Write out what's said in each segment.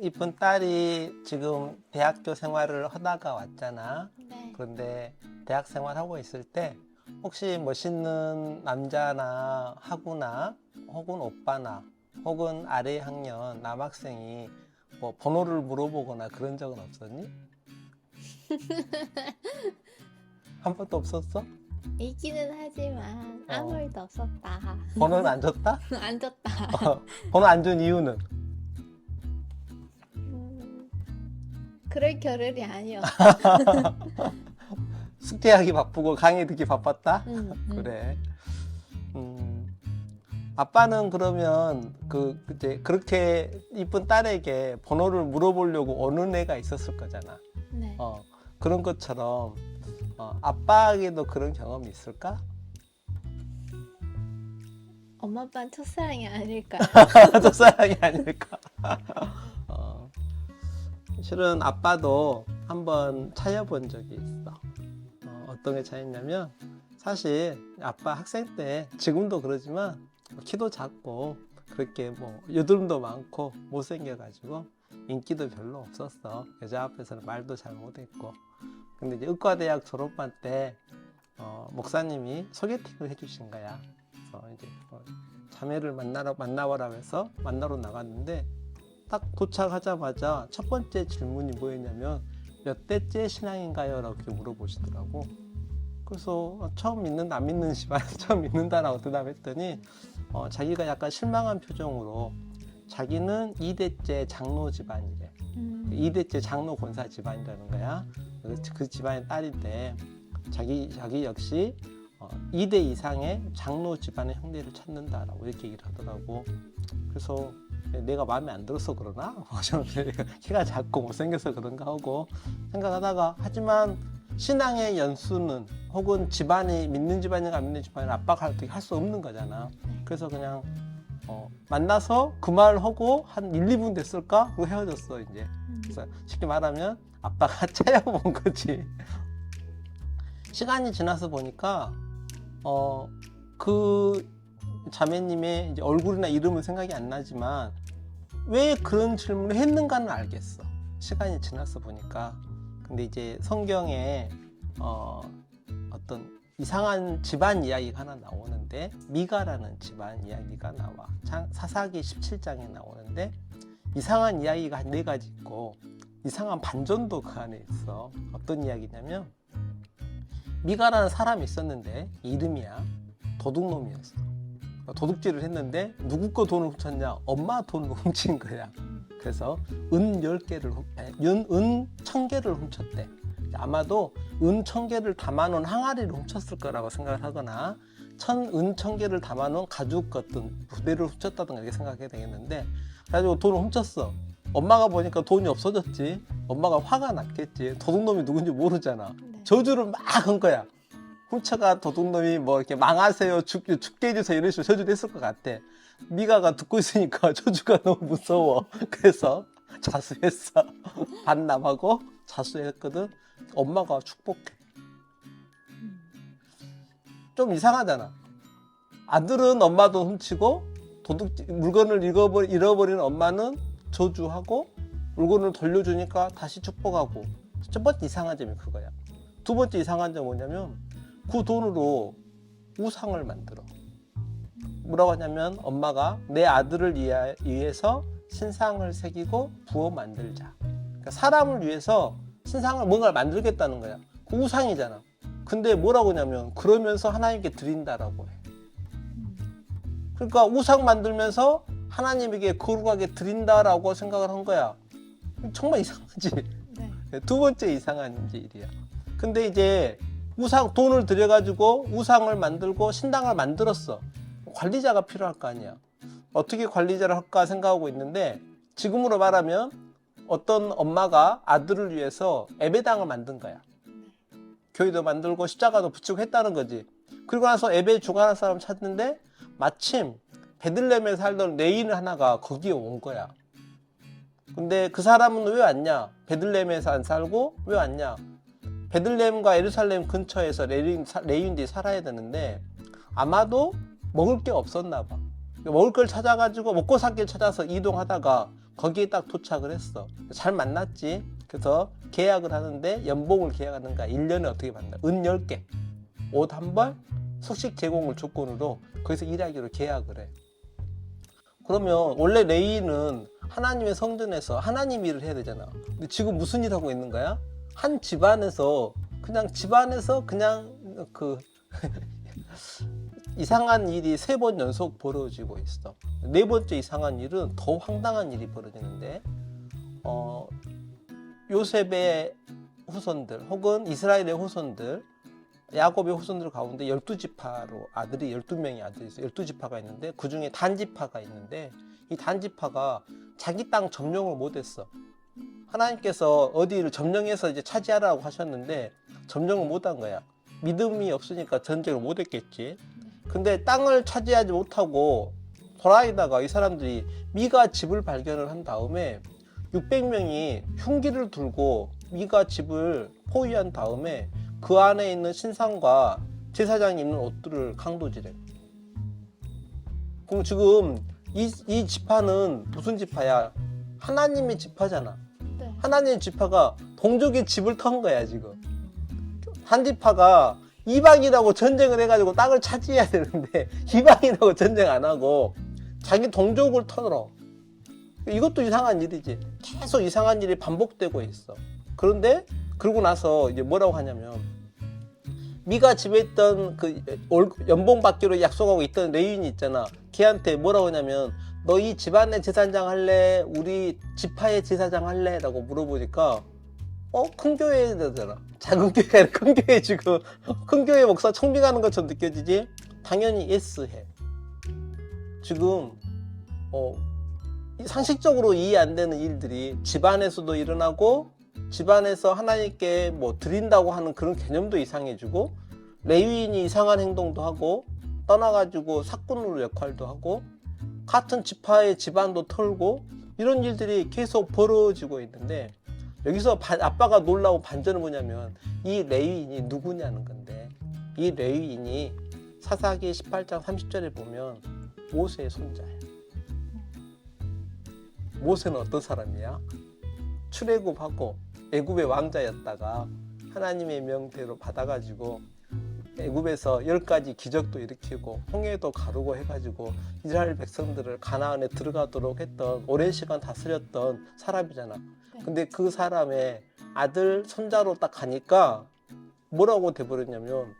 이쁜 딸이 지금 대학교 생활을 하다가 왔잖아. 네. 그런데 대학 생활하고 있을 때 혹시 멋있는 남자나 하구나 혹은 오빠나 혹은 아래 학년 남학생이 뭐 번호를 물어보거나 그런 적은 없었니? 한 번도 없었어? 있기는 하지만 아무 일도 없었다. 번호는 안 줬다? 안 줬다. 번호 안 준 이유는? 그럴 겨를이 아니었어. 숙제하기 바쁘고 강의 듣기 바빴다? 그래. 아빠는 그러면 이제 그렇게 이쁜 딸에게 번호를 물어보려고 어느 애가 있었을 거잖아. 네. 그런 것처럼 아빠에게도 그런 경험이 있을까? 엄마 아빠는 첫사랑이 아닐까요? 첫사랑이 아닐까? 실은 아빠도 한번 차여본 적이 있어. 어떤 게 차였냐면 사실 아빠 학생 때 지금도 그러지만 키도 작고 그렇게 뭐 여드름도 많고 못생겨가지고 인기도 별로 없었어. 여자 앞에서는 말도 잘 못했고. 근데 이제 의과대학 졸업반 때 목사님이 소개팅을 해주신 거야. 그래서 이제 자매를 만나보라고 해서 만나러 나갔는데 딱 도착하자마자 첫 번째 질문이 뭐였냐면 몇 대째 신앙인가요? 라고 이렇게 물어보시더라고. 그래서 처음 믿는다 안 믿는 집안 처음 믿는다라고 대답했더니 자기가 약간 실망한 표정으로 자기는 2대째 장로 집안이래. 2대째 장로 권사 집안이라는 거야. 그 집안의 딸인데 자기 역시 2대 이상의 장로 집안의 형제를 찾는다라고 이렇게 얘기를 하더라고. 그래서 내가 마음에 안 들어서 그러나? 키가 작고 못생겨서 그런가 하고 생각하다가 하지만 신앙의 연수는 혹은 집안이 믿는 집안인가 안 믿는 집안이 아빠가 어떻게 할 수 없는 거잖아. 그래서 그냥 만나서 그 말 하고 한 1, 2분 됐을까? 그거 헤어졌어 이제. 그래서 쉽게 말하면 아빠가 차여본 거지. 시간이 지나서 보니까 그 자매님의 이제 얼굴이나 이름은 생각이 안 나지만 왜 그런 질문을 했는가는 알겠어. 시간이 지나서 보니까. 근데 이제 성경에 어떤 이상한 집안 이야기가 하나 나오는데 미가라는 집안 이야기가 나와. 사사기 17장에 나오는데 이상한 이야기가 한 4가지 있고 이상한 반전도 그 안에 있어. 어떤 이야기냐면 미가라는 사람이 있었는데 이름이야. 도둑놈이었어. 도둑질을 했는데 누구 거 돈을 훔쳤냐? 엄마 돈을 훔친 거야. 그래서 은 10개를 은 1000개를 훔쳤대. 아마도 은 1000개를 담아놓은 항아리를 훔쳤을 거라고 생각을 하거나 은 1000개를 담아놓은 가죽 같은 부대를 훔쳤다든가 이렇게 생각해야 되겠는데 그래가지고 돈을 훔쳤어. 엄마가 보니까 돈이 없어졌지. 엄마가 화가 났겠지. 도둑놈이 누군지 모르잖아. 네. 저주를 막 한 거야. 훔쳐가 도둑놈이 뭐 이렇게 망하세요, 죽게 해주세요 이런 식으로 저주를 했을 것 같아. 미가가 듣고 있으니까 저주가 너무 무서워. 그래서 자수했어. 반납하고 자수했거든. 엄마가 축복해. 좀 이상하잖아. 아들은 엄마 돈 훔치고 물건을 잃어버리는 엄마는 저주하고 물건을 돌려주니까 다시 축복하고. 첫 번째 이상한 점이 그거야. 두 번째 이상한 점은 뭐냐면 그 돈으로 우상을 만들어. 뭐라고 하냐면 엄마가 내 아들을 위해서 신상을 새기고 부어 만들자. 그러니까 사람을 위해서 신상을 뭔가를 만들겠다는 거야. 그 우상이잖아. 근데 뭐라고 하냐면 그러면서 하나님께 드린다라고 해. 그러니까 우상 만들면서 하나님에게 거룩하게 드린다라고 생각을 한 거야. 정말 이상하지? 네. 두 번째 이상한 일이야. 근데 이제 돈을 들여가지고 우상을 만들고 신당을 만들었어. 관리자가 필요할 거 아니야. 어떻게 관리자를 할까 생각하고 있는데 지금으로 말하면 어떤 엄마가 아들을 위해서 예배당을 만든 거야. 교회도 만들고 십자가도 붙이고 했다는 거지. 그리고 나서 예배 주관할 사람 찾는데 마침 베들레헴에 살던 레인 하나가 거기에 온 거야. 근데 그 사람은 왜 왔냐? 베들레헴에서 안 살고 왜 왔냐? 베들레헴과 예루살렘 근처에서 레인들이 살아야 되는데 아마도 먹을 게 없었나 봐. 먹을 걸 찾아가지고 먹고 살 길 찾아서 이동하다가 거기에 딱 도착을 했어. 잘 만났지. 그래서 계약을 하는데 연봉을 계약하는 거야. 1년에 어떻게 받나? 은 10개, 옷 한 벌, 숙식 제공을 조건으로 거기서 일하기로 계약을 해. 그러면 원래 레위는 하나님의 성전에서 하나님 일을 해야 되잖아. 근데 지금 무슨 일 하고 있는 거야? 한 집안에서 그냥 그 이상한 일이 3번 연속 벌어지고 있어. 4번째 이상한 일은 더 황당한 일이 벌어지는데, 요셉의 후손들 혹은 이스라엘의 후손들, 야곱의 후손들 가운데 12지파로 아들이 12명의 아들이 있어요. 12지파가 있는데 그 중에 단지파가 있는데, 이 단지파가 자기 땅 점령을 못했어. 하나님께서 어디를 점령해서 이제 차지하라고 하셨는데 점령을 못한 거야. 믿음이 없으니까 전쟁을 못했겠지. 근데 땅을 차지하지 못하고 돌아다니다가 이 사람들이 미가 집을 발견을 한 다음에 600명이 흉기를 들고 미가 집을 포위한 다음에 그 안에 있는 신상과 제사장이 입는 옷들을 강도질해. 그럼 지금 이 지파는 무슨 지파야? 하나님의 지파잖아. 네. 하나님의 지파가 동족의 집을 턴 거야 지금. 한 지파가 이방인하고 전쟁을 해가지고 땅을 차지해야 되는데 이방인하고 전쟁 안 하고 자기 동족을 털어. 이것도 이상한 일이지. 계속 이상한 일이 반복되고 있어. 그런데 그러고 나서 이제 뭐라고 하냐면, 미가 집에 있던 그 연봉 받기로 약속하고 있던 레위인이 있잖아. 걔한테 뭐라고 하냐면, 너 이 집안의 제사장 할래? 우리 지파의 제사장 할래? 라고 물어보니까 큰 교회 되잖아. 작은 교회가 아니라 큰 교회. 지금 큰 교회 목사 청빙하는 것처럼 느껴지지? 당연히 예스 해. 지금 상식적으로 이해 안 되는 일들이 집안에서도 일어나고, 집안에서 하나님께 뭐 드린다고 하는 그런 개념도 이상해지고, 레위인이 이상한 행동도 하고, 떠나가지고 사꾼으로 역할도 하고, 같은 지파의 집안도 털고, 이런 일들이 계속 벌어지고 있는데, 여기서 아빠가 놀라운 반전은 뭐냐면, 이 레위인이 누구냐는 건데, 이 레위인이 사사기 18장 30절에 보면 모세의 손자예요. 모세는 어떤 사람이야? 출애굽하고 애굽의 왕자였다가 하나님의 명대로 받아가지고 애굽에서 10가지 기적도 일으키고 홍해도 가르고 해가지고 이스라엘 백성들을 가나안에 들어가도록 했던, 오랜 시간 다스렸던 사람이잖아. 근데 그 사람의 아들 손자로 딱 가니까 뭐라고 돼버렸냐면,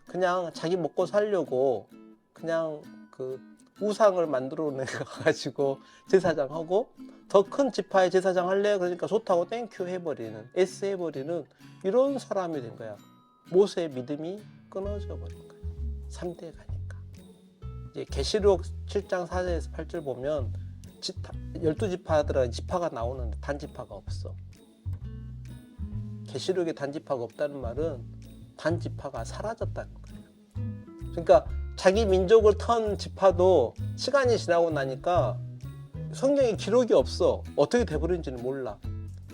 그냥 자기 먹고 살려고 그냥 그 우상을 만들어 내가지고 제사장하고, 더 큰 지파의 제사장 할래? 그러니까 좋다고 땡큐 해버리는, S 해버리는 이런 사람이 된 거야. 모세의 믿음이 끊어져 버린 거야. 3대 가니까. 이제 계시록 7장 4절에서 8절 보면 12지파들은 지파가 나오는데 단지파가 없어. 계시록에 단지파가 없다는 말은 단지파가 사라졌다는 거예요. 그러니까 자기 민족을 턴 지파도 시간이 지나고 나니까 성경에 기록이 없어. 어떻게 돼버린지는 몰라.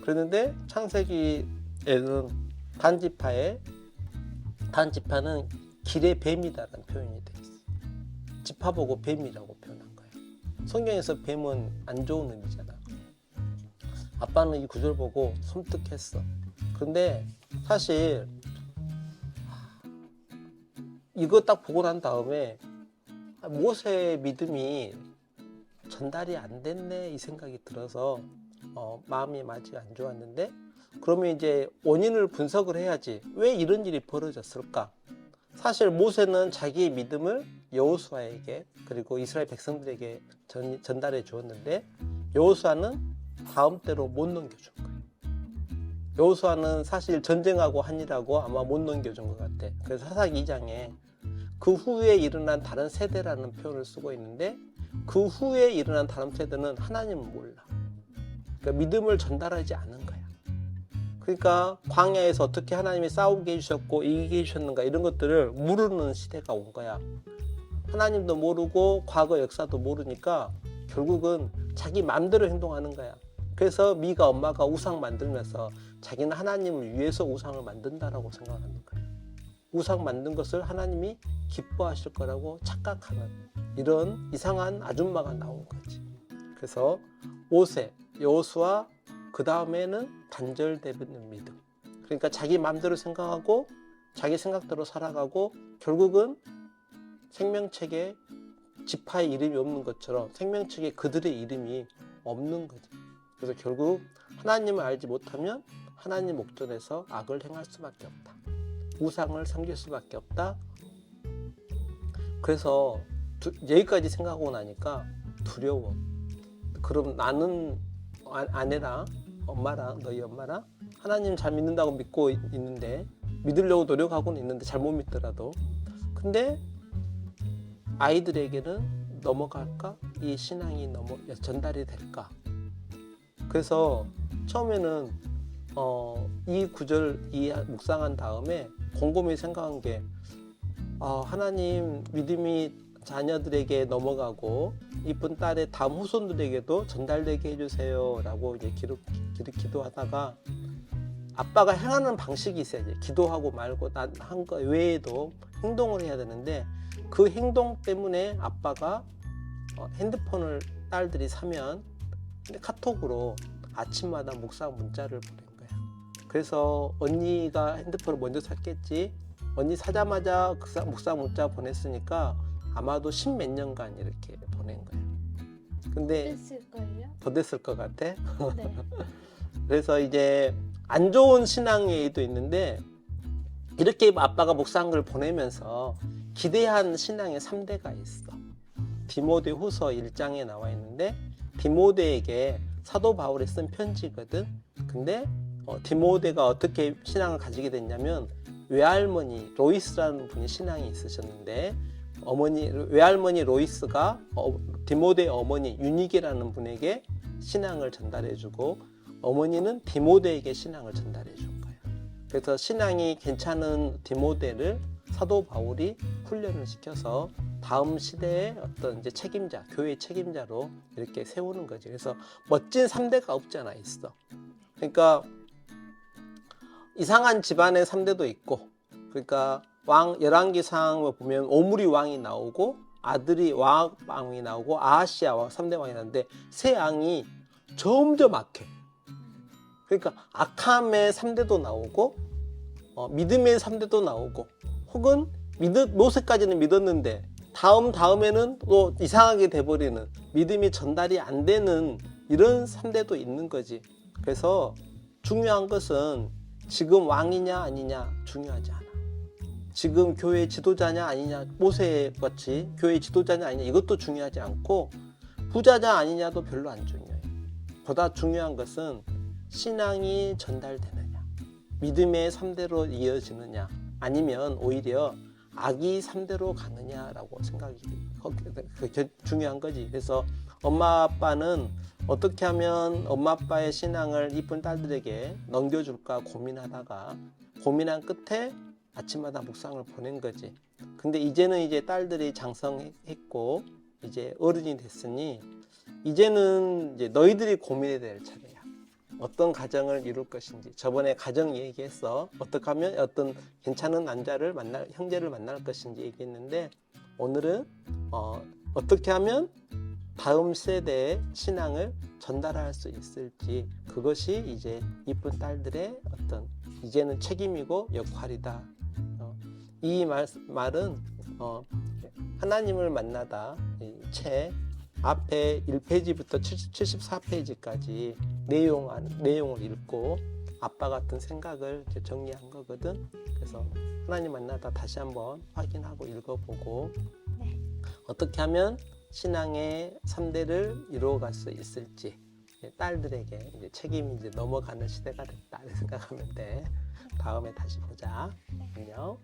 그랬는데 창세기에는 단지파는 길의 뱀이다라는 표현이 돼 있어. 지파 보고 뱀이라고 표현한 거예요. 성경에서 뱀은 안 좋은 의미잖아. 아빠는 이 구절 보고 섬뜩했어. 그런데 사실 이거 딱 보고 난 다음에 모세의 믿음이 전달이 안 됐네 이 생각이 들어서 마음이 아직 안 좋았는데, 그러면 이제 원인을 분석을 해야지. 왜 이런 일이 벌어졌을까? 사실 모세는 자기의 믿음을 여호수아에게 그리고 이스라엘 백성들에게 전달해 주었는데, 여호수아는 다음 때로 못 넘겨준 거예요. 여호수아는 사실 전쟁하고 한 일하고 아마 못 넘겨준 것 같아. 그래서 사사기 2장에 그 후에 일어난 다른 세대라는 표현을 쓰고 있는데, 그 후에 일어난 다른 세대는 하나님을 몰라. 그러니까 믿음을 전달하지 않은 거야. 그러니까 광야에서 어떻게 하나님이 싸우게 해주셨고 이기게 해주셨는가 이런 것들을 모르는 시대가 온 거야. 하나님도 모르고 과거 역사도 모르니까 결국은 자기 마음대로 행동하는 거야. 그래서 미가 엄마가 우상 만들면서 자기는 하나님을 위해서 우상을 만든다라고 생각하는 거야. 우상 만든 것을 하나님이 기뻐하실 거라고 착각하는 이런 이상한 아줌마가 나온 거지. 그래서 모세, 여호수아, 그 다음에는 단절되는 믿음. 그러니까 자기 마음대로 생각하고 자기 생각대로 살아가고 결국은 생명책에 지파의 이름이 없는 것처럼 생명책에 그들의 이름이 없는 거죠. 그래서 결국 하나님을 알지 못하면 하나님 목전에서 악을 행할 수밖에 없다. 우상을 섬길 수밖에 없다. 그래서 여기까지 생각하고 나니까 두려워. 그럼 나는 아내랑 엄마랑 너희 엄마랑 하나님 잘 믿는다고 믿고 있는데 믿으려고 노력하고는 있는데 잘못 믿더라도 근데 아이들에게는 넘어갈까? 이 신앙이 전달이 될까? 그래서 처음에는 이 구절 묵상한 다음에 곰곰이 생각한 게 하나님 믿음이 자녀들에게 넘어가고 이쁜 딸의 다음 후손들에게도 전달되게 해주세요 라고 이제 기도하다가 아빠가 행하는 방식이 있어야지. 기도하고 말고 난 한 거 외에도 행동을 해야 되는데 그 행동 때문에 아빠가 핸드폰을 딸들이 사면 카톡으로 아침마다 묵상 문자를 보낸 거야. 그래서 언니가 핸드폰을 먼저 샀겠지. 언니 사자마자 묵상 문자 보냈으니까 아마도 10몇 년간 이렇게 보낸 거야. 근데 됐을걸요? 더 됐을 것 같아. 네. 그래서 이제 안 좋은 신앙에도 있는데 이렇게 아빠가 묵상글 보내면서 기대한 신앙의 3대가 있어. 디모데 후서 1장에 나와 있는데 디모데에게 사도 바울이 쓴 편지거든. 근데 디모데가 어떻게 신앙을 가지게 됐냐면 외할머니 로이스라는 분이 신앙이 있으셨는데 외할머니 로이스가 디모데의 어머니 유니게라는 분에게 신앙을 전달해주고 어머니는 디모데에게 신앙을 전달해준 거예요. 그래서 신앙이 괜찮은 디모데를 사도 바울이 훈련을 시켜서 다음 시대의 어떤 이제 책임자, 교회 책임자로 이렇게 세우는 거지. 그래서 멋진 3대가 없지 않아 있어. 그러니까 이상한 집안의 3대도 있고, 그러니까 열왕기상 보면 오므리 왕이 나오고 아들이 왕이 나오고 아하시아 왕 3대 왕이 나오는데 세 왕이 점점 악해. 그러니까 악함의 3대도 나오고 믿음의 3대도 나오고 혹은 모세까지는 믿었는데 다음에는 또 이상하게 돼버리는 믿음이 전달이 안 되는 이런 3대도 있는 거지. 그래서 중요한 것은 지금 왕이냐 아니냐 중요하지 않아. 지금 교회 지도자냐 아니냐 모세같이 교회 지도자냐 아니냐 이것도 중요하지 않고 부자냐 아니냐도 별로 안 중요해. 보다 중요한 것은 신앙이 전달되느냐 믿음의 3대로 이어지느냐 아니면 오히려 악이 3대로 가느냐라고 생각이 중요한 거지. 그래서 엄마 아빠는 어떻게 하면 엄마 아빠의 신앙을 이쁜 딸들에게 넘겨줄까 고민한 끝에 아침마다 묵상을 보낸 거지. 근데 이제는 이제 딸들이 장성했고 이제 어른이 됐으니 이제는 이제 너희들이 고민해야 될 차례야. 어떤 가정을 이룰 것인지. 저번에 가정 얘기했어. 어떻게 하면 어떤 괜찮은 형제를 만날 것인지 얘기했는데 오늘은 어떻게 하면 다음 세대의 신앙을 전달할 수 있을지 그것이 이제 이쁜 딸들의 어떤 이제는 책임이고 역할이다. 이 말은 하나님을 만나다 이 책 앞에 1페이지부터 74페이지까지 내용을 읽고 아빠 같은 생각을 정리한 거거든. 그래서 하나님 만나다 다시 한번 확인하고 읽어보고 네. 어떻게 하면 신앙의 3대를 이루어갈 수 있을지 딸들에게 이제 책임이 이제 넘어가는 시대가 됐다 생각하면 돼. 다음에 다시 보자. 안녕.